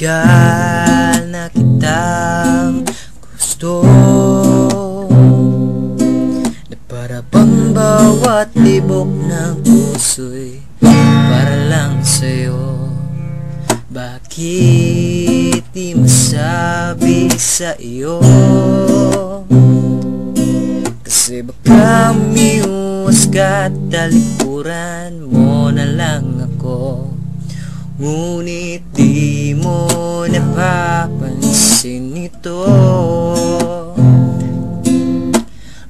matagal na kitang gusto, na para bang bawat tibok ng puso'y para lang sa'yo. Bakit di masabi sa iyo? Kasi baka umiwas ka at talikuran mo na lang ako. Ngunit di mo napapansin ito.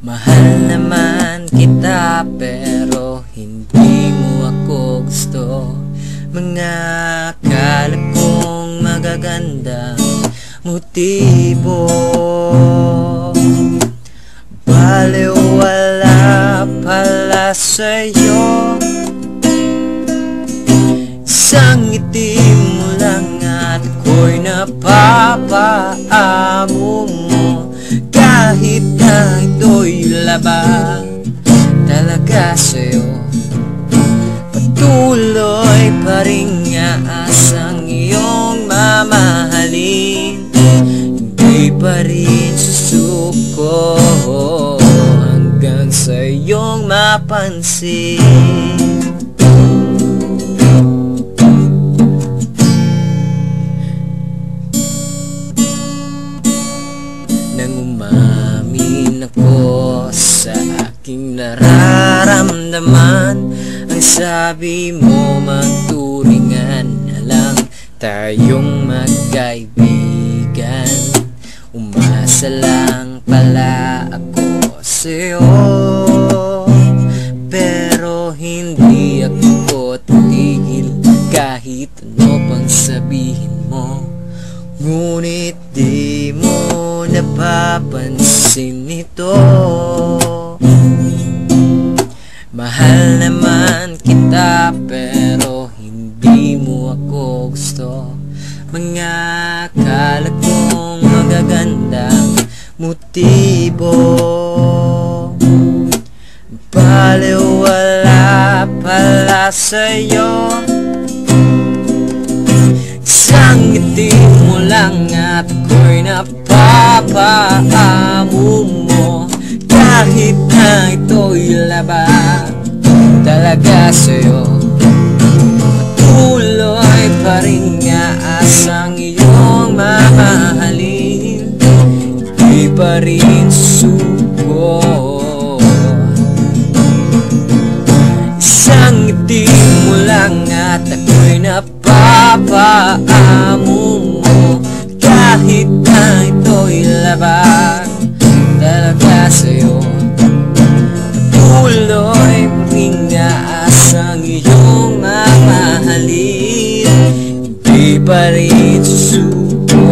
Mahal naman kita pero hindi mo ako gusto. Mga akala kong magagandang motibo, bale wala pala sa'yo. Isang ngiti mo lang at ako'y napapaamo mo. Kahit na ito'y laban talaga sa'yo, patuloy pa rin aasang iyong mamahalin. Hindi pa rin susuko hanggang sa iyong mapansin. Nang umamin ako sa aking nararamdaman, ang sabi mo magturingan na lang tayong magkaibigan. Umasa lang pala ako sa'yo, pero hindi ako titigil kahit ano pang sabihin mo. Ngunit di mo napapansin ito. Mahal naman kita pero hindi mo ako gusto. Mga akala kong magagandang motibo, bale wala pala sa'yo. Isang ngiti mo lang at ako'y napapaamo mo. Kahit na ito'y laban talaga sa'yo, patuloy pa rin aasang iyong mamahalin. Di pa rin susuko. Isang ngiti mo lang at ako'y napapaamo mo. Kahit na ito'y laban talaga sa'yo, patuloy pa rin aasang iyong mamahalin. Di pa rin susuko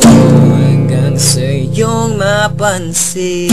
hanggang sa iyong mapansin.